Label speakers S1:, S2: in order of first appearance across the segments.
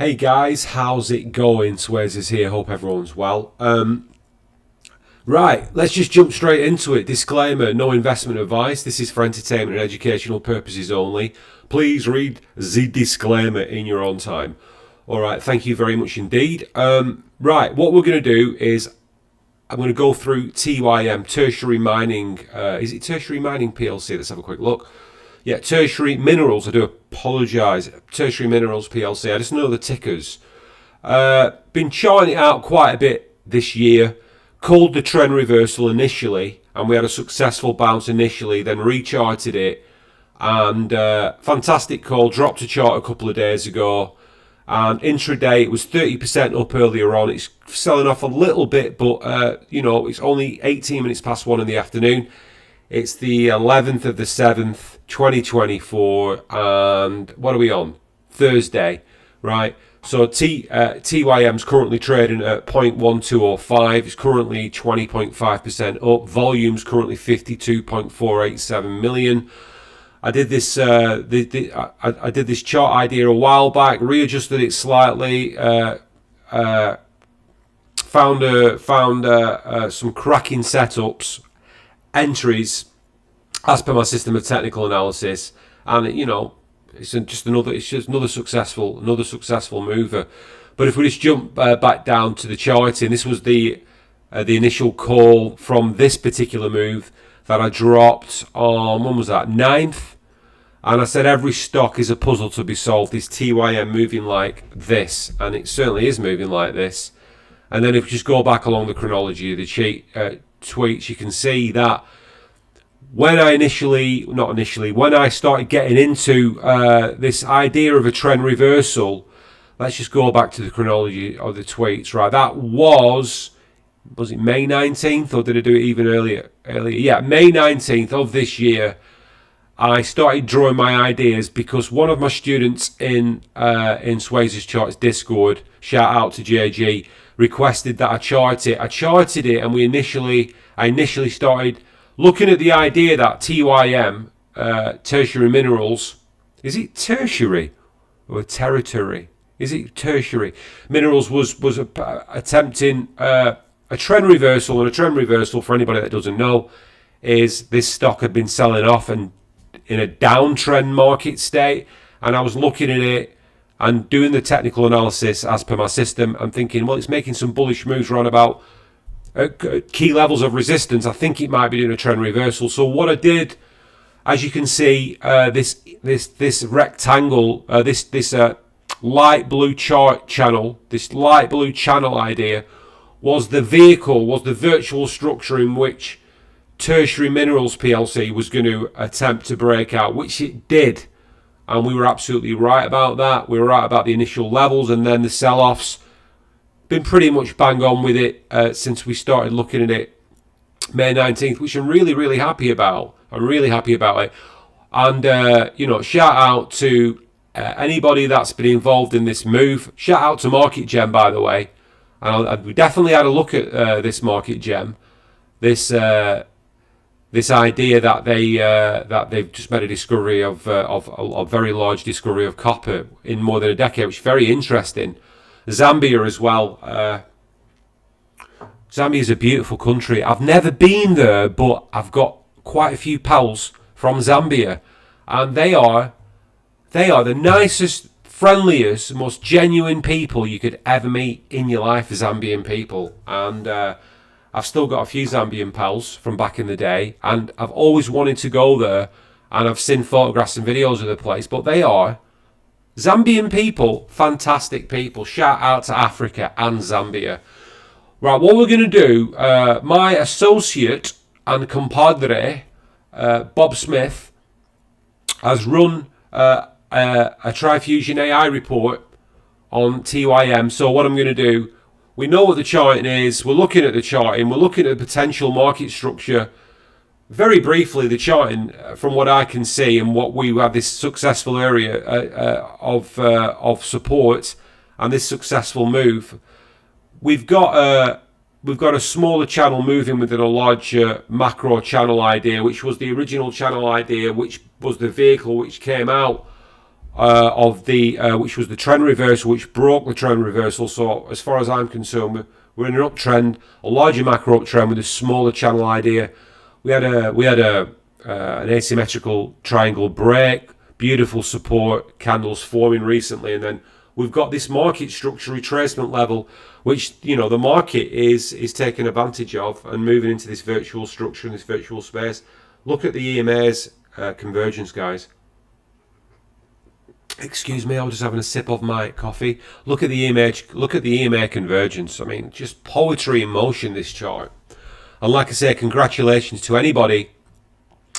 S1: Hey guys, how's it going? Swayze is here. Hope everyone's well. Right, let's just jump straight into it. Disclaimer, no investment advice. This is for entertainment and educational purposes only. Please read the disclaimer in your own time. All right, thank you very much indeed. Right, what we're going to do is I'm going to go through TYM, Tertiary Mining. Is it Tertiary Mining PLC? Let's have a quick look. Yeah, Tertiary Minerals. I do apologise. Tertiary Minerals PLC. I just know the tickers. Been charting it out quite a bit this year. Called the trend reversal initially, and we had a successful bounce initially, then recharted it. And fantastic call. Dropped a chart a couple of days ago. And intraday, it was 30% up earlier on. It's selling off a little bit, but, it's only 18 minutes past 1 in the afternoon. It's the 11th of the 7th, 2024, and what are we on? Thursday, right? So TYM's currently trading at 0.1205. It's currently 20.5% up. Volume's currently 52.487 million. I did this I did this chart idea a while back, readjusted it slightly, found some cracking setups, entries as per my system of technical analysis, and it's just another successful mover. But if we just jump back down to the charting, this was the initial call from this particular move that I dropped on, when was that, 9th? And I said every stock is a puzzle to be solved. Is TYM moving like this? And it certainly is moving like this. And then if you just go back along the chronology of the tweets, you can see that when I started getting into this idea of a trend reversal, let's just go back to the chronology of the tweets, right? That was it May 19th, or did I do it even earlier? Yeah, May 19th of this year, I started drawing my ideas because one of my students in Swayze's Charts Discord, shout out to JG, requested that I chart it. I charted it, and I initially started looking at the idea that TYM, Tertiary Minerals, is it tertiary or territory? Is it tertiary? Minerals was attempting a trend reversal, and a trend reversal, for anybody that doesn't know, is this stock had been selling off and in a downtrend market state, and I was looking at it and doing the technical analysis as per my system and thinking, well, it's making some bullish moves around about key levels of resistance. I think it might be doing a trend reversal. So what I did, as you can see, this rectangle, this light blue channel idea was the vehicle, was the virtual structure in which Tertiary Minerals PLC was going to attempt to break out, which it did. And we were absolutely right about that. We were right about the initial levels, and then the sell-offs. Been pretty much bang on with it since we started looking at it May 19th, which I'm really, really happy about. I'm really happy about it. And, shout out to anybody that's been involved in this move. Shout out to Market Gem, by the way. And we definitely had a look at this Market Gem. This idea that they've just made a discovery of a very large discovery of copper in more than a decade, which is very interesting. Zambia as well. Zambia is a beautiful country. I've never been there, but I've got quite a few pals from Zambia, and they are the nicest, friendliest, most genuine people you could ever meet in your life. Zambian people, and I've still got a few Zambian pals from back in the day, and I've always wanted to go there, and I've seen photographs and videos of the place, but they are Zambian people, fantastic people. Shout out to Africa and Zambia. Right, what we're going to do, my associate and compadre, Bob Smith, has run a TriFusion AI report on TYM. So what I'm going to do, we know what the charting is, we're looking at the charting, we're looking at the potential market structure. Very briefly, the charting, from what I can see, and what we have this successful area of support and this successful move, we've got a smaller channel moving within a larger macro channel idea, which was the original channel idea, which was the vehicle which came out which was the trend reversal, which broke the trend reversal. So as far as I'm concerned, we're in an uptrend, a larger macro uptrend with a smaller channel idea. We had an asymmetrical triangle break, beautiful support candles forming recently, and then we've got this market structure retracement level, which the market is taking advantage of and moving into this virtual structure in this virtual space. Look at the EMA's convergence, guys. Excuse me, I was just having a sip of my coffee. Look at the EMA convergence. I mean, just poetry in motion, this chart. And like I say, congratulations to anybody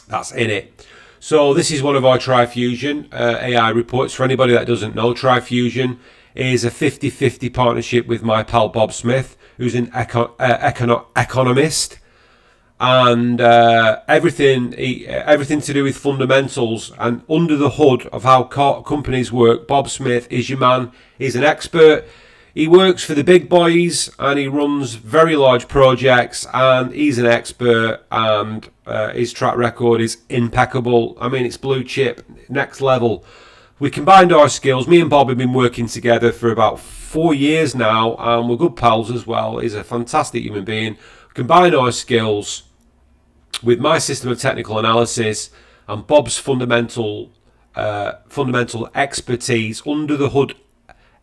S1: that's in it. So this is one of our TriFusion AI reports. For anybody that doesn't know, TriFusion is a 50-50 partnership with my pal Bob Smith, who's an economist. And everything to do with fundamentals and under the hood of how companies work. Bob Smith is your man. He's an expert. He works for the big boys and he runs very large projects, and he's an expert, and his track record is impeccable. I mean, it's blue chip, next level. We combined our skills. Me and Bob have been working together for about 4 years now, and we're good pals as well. He's a fantastic human being. Combine our skills with my system of technical analysis and Bob's fundamental expertise under the hood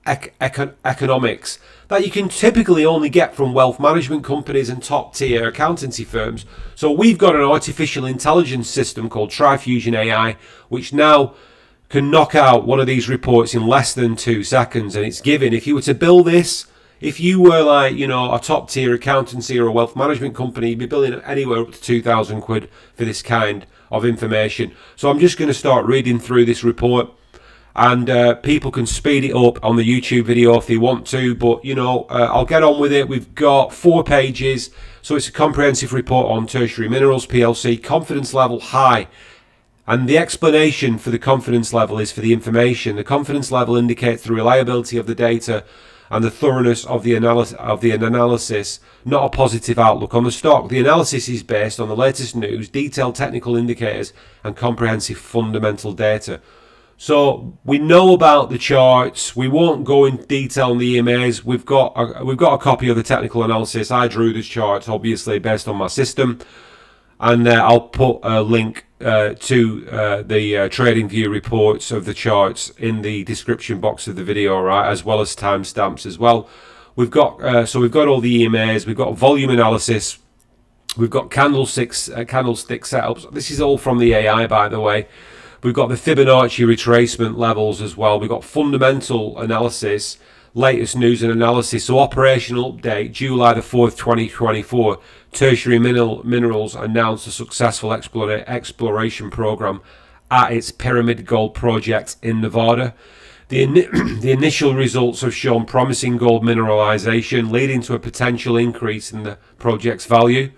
S1: economics that you can typically only get from wealth management companies and top tier accountancy firms. So we've got an artificial intelligence system called TriFusion AI, which now can knock out one of these reports in less than 2 seconds. And it's given, if you were to build this, if you were like, a top tier accountancy or a wealth management company, you'd be billing anywhere up to 2,000 quid for this kind of information. So I'm just going to start reading through this report, and people can speed it up on the YouTube video if they want to, but I'll get on with it. We've got 4 pages, so it's a comprehensive report on Tertiary Minerals PLC, confidence level high. And the explanation for the confidence level is for the information. The confidence level indicates the reliability of the data and the thoroughness of the analysis, not a positive outlook on the stock. The analysis is based on the latest news, detailed technical indicators, and comprehensive fundamental data. So we know about the charts. We won't go in detail on the EMAs. We've got a copy of the technical analysis. I drew this chart, obviously based on my system, and I'll put a link to the trading view reports of the charts in the description box of the video, right, as well as timestamps as well. We've got all the EMAs. We've got volume analysis. We've got candlestick setups. This is all from the AI, by the way. We've got the Fibonacci retracement levels as well. We've got fundamental analysis, latest news and analysis. So operational update, July the 4th, 2024. Tertiary Minerals announced a successful exploration program at its Pyramid Gold project in Nevada. The initial results have shown promising gold mineralization, leading to a potential increase in the project's value.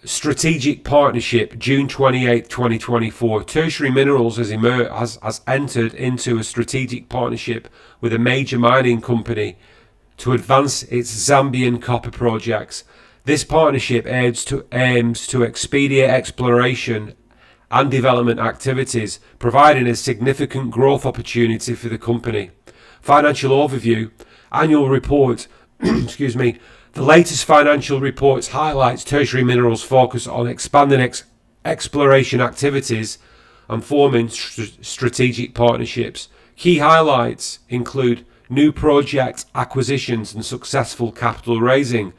S1: Strategic partnership, June 28, 2024. Tertiary Minerals has entered into a strategic partnership with a major mining company to advance its Zambian copper projects. This partnership aims to expedite exploration and development activities, providing a significant growth opportunity for the company. Financial overview, annual report, excuse me. The latest financial reports highlights Tertiary Minerals' focus on expanding exploration activities and forming strategic partnerships. Key highlights include new project acquisitions and successful capital raising.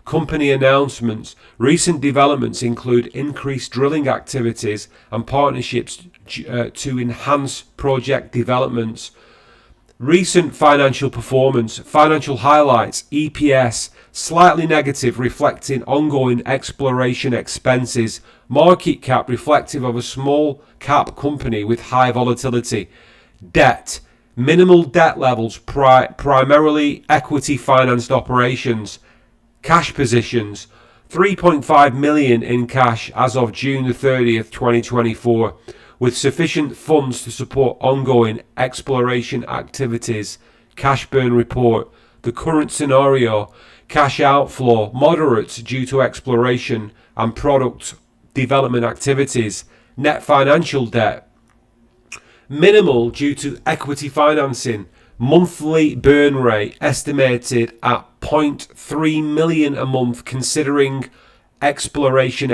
S1: Company announcements. Recent developments include increased drilling activities and partnerships to enhance project developments. Recent financial performance, financial highlights, EPS, slightly negative, reflecting ongoing exploration expenses. Market cap reflective of a small cap company with high volatility. Debt, minimal debt levels, primarily equity financed operations. Cash positions, 3.5 million in cash as of June the 30th, 2024. With sufficient funds to support ongoing exploration activities. Cash burn report. The current scenario, cash outflow moderate due to exploration and product development activities. Net financial debt Minimal due to equity financing. Monthly burn rate estimated at 0.3 million a month considering exploration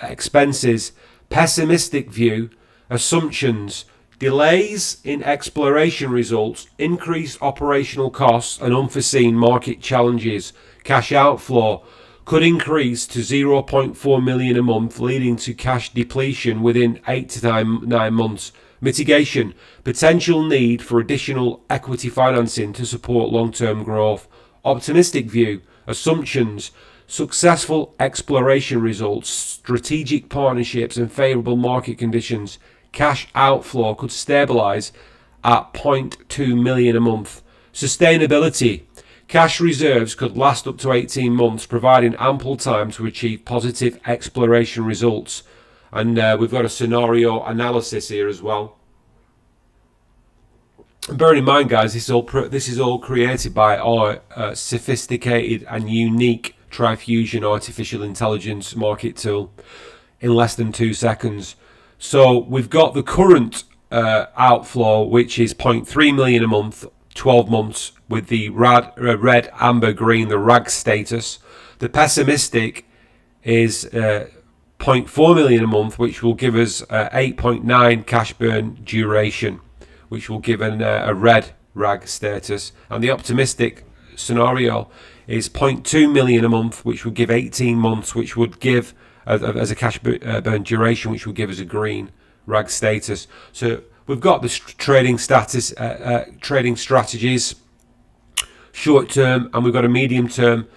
S1: expenses. Pessimistic view. Assumptions. Delays in exploration results, increased operational costs and unforeseen market challenges. Cash outflow could increase to 0.4 million a month, leading to cash depletion within 8 to 9 months. Mitigation. Potential need for additional equity financing to support long-term growth. Optimistic view. Assumptions. Successful exploration results, strategic partnerships and favourable market conditions. Cash outflow could stabilise at 0.2 million a month. Sustainability. Cash reserves could last up to 18 months, providing ample time to achieve positive exploration results. And we've got a scenario analysis here as well. And bearing in mind, guys, this is all created by our sophisticated and unique TriFusion artificial intelligence market tool in less than 2 seconds. So we've got the current outflow, which is 0.3 million a month, 12 months, with the red, amber, green, the RAG status. The pessimistic is 0.4 million a month, which will give us 8.9 cash burn duration, which will give a red RAG status. And the optimistic scenario is 0.2 million a month, which would give 18 months, which would give as a cash burn duration, which will give us a green RAG status. So we've got the trading status, trading strategies, short term, and we've got a medium term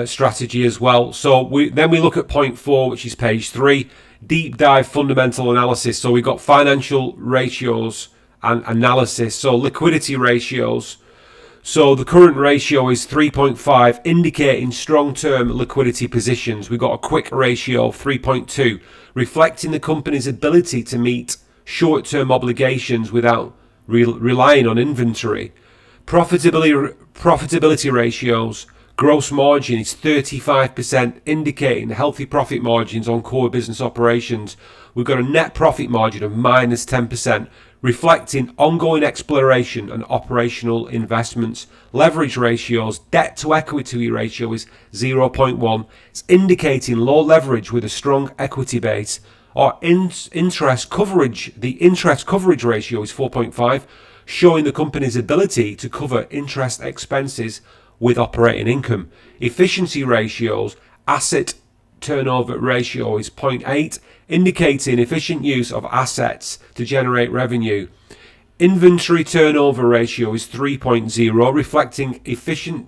S1: strategy as well. So we look at point 4, which is page 3, deep dive fundamental analysis. So we've got financial ratios and analysis. So liquidity ratios. So the current ratio is 3.5, indicating strong-term liquidity positions. We've got a quick ratio of 3.2, reflecting the company's ability to meet short-term obligations without relying on inventory. Profitability ratios. Gross margin is 35%, indicating healthy profit margins on core business operations. We've got a net profit margin of minus 10%, reflecting ongoing exploration and operational investments. Leverage ratios, debt to equity ratio is 0.1. It's indicating low leverage with a strong equity base. Our interest coverage, the interest coverage ratio is 4.5, showing the company's ability to cover interest expenses with operating income. Efficiency ratios, asset turnover ratio is 0.8, indicating efficient use of assets to generate revenue. Inventory turnover ratio is 3.0, reflecting efficient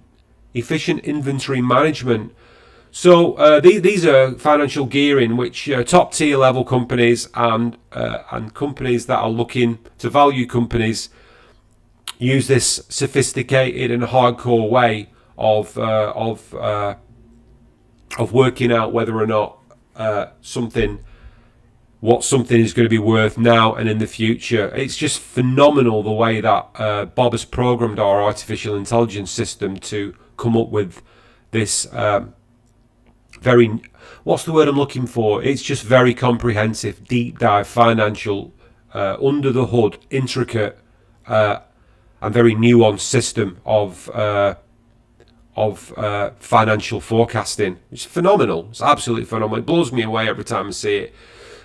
S1: inventory management. So these are financial gearing, which top tier level companies and companies that are looking to value companies use this sophisticated and hardcore way of working out whether or not what something is going to be worth now and in the future. It's just phenomenal the way that Bob has programmed our artificial intelligence system to come up with this what's the word I'm looking for? It's just very comprehensive, deep dive, financial, under the hood, intricate, and very nuanced system of financial forecasting. It's phenomenal. It's absolutely phenomenal. It blows me away every time I see it.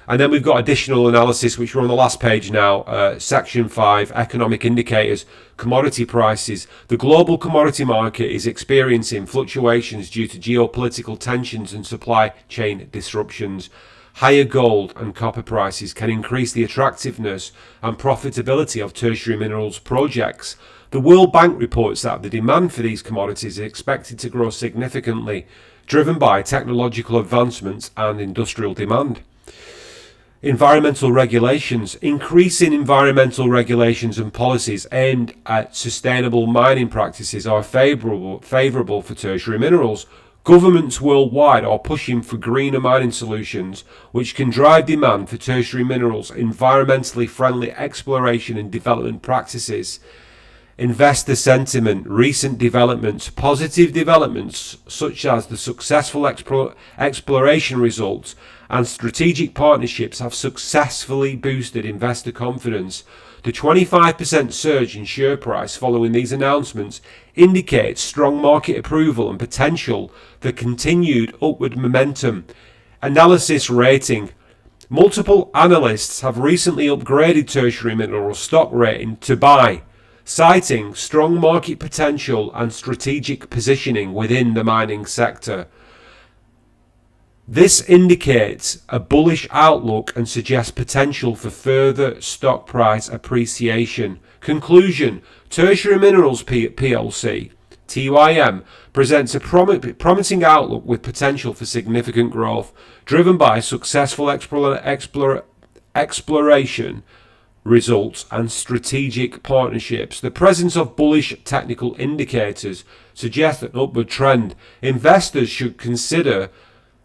S1: And then we've got additional analysis, which we're on the last page now. Section 5, economic indicators, commodity prices. The global commodity market is experiencing fluctuations due to geopolitical tensions and supply chain disruptions. Higher gold and copper prices can increase the attractiveness and profitability of tertiary minerals projects. The World Bank reports that the demand for these commodities is expected to grow significantly, driven by technological advancements and industrial demand. Environmental regulations. Increasing environmental regulations and policies aimed at sustainable mining practices are favourable for tertiary minerals. Governments worldwide are pushing for greener mining solutions, which can drive demand for tertiary minerals, environmentally friendly exploration and development practices. investor sentiment, recent developments, positive developments such as the successful exploration results and strategic partnerships have successfully boosted investor confidence. The 25% surge in share price following these announcements indicates strong market approval and potential for continued upward momentum. Analysis rating. Multiple analysts have recently upgraded tertiary mineral stock rating to buy, citing strong market potential and strategic positioning within the mining sector. This indicates a bullish outlook and suggests potential for further stock price appreciation. Conclusion: Tertiary Minerals PLC, TYM, presents a promising outlook with potential for significant growth, driven by successful exploration results and strategic partnerships. The presence of bullish technical indicators suggests an upward trend. Investors should consider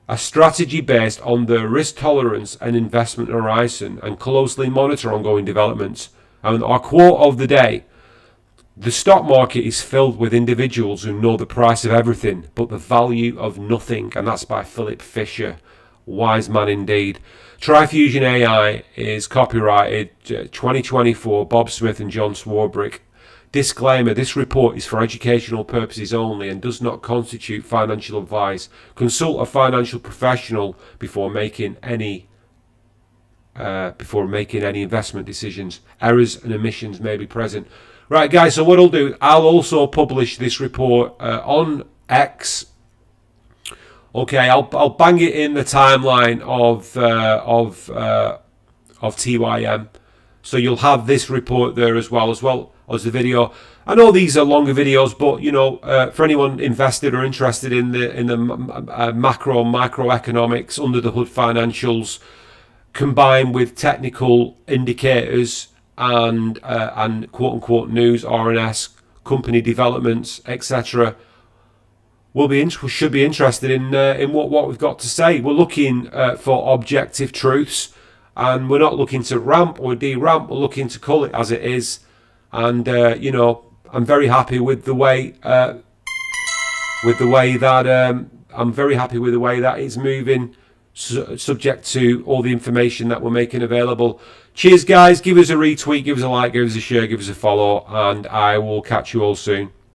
S1: a strategy based on their risk tolerance and investment horizon and closely monitor ongoing developments. And our quote of the day: the stock market is filled with individuals who know the price of everything but the value of nothing. And that's by Philip Fisher. Wise man indeed. TriFusion AI is copyrighted 2024, Bob Smith and John Swarbrick. Disclaimer: this report is for educational purposes only and does not constitute financial advice. Consult a financial professional before making any investment decisions. Errors and omissions may be present. Right, guys, so what I'll do, I'll also publish this report on X. Okay, I'll bang it in the timeline of TYM, so you'll have this report there as well as the video. I know these are longer videos, but you know, for anyone invested or interested in the microeconomics, under the hood financials, combined with technical indicators and quote unquote news, RNS, company developments, etc. Should be interested in what we've got to say. We're looking for objective truths, and we're not looking to ramp or de-ramp. We're looking to call it as it is, and you know, I'm very happy with the way that it's moving, subject to all the information that we're making available. Cheers, guys! Give us a retweet, give us a like, give us a share, give us a follow, and I will catch you all soon.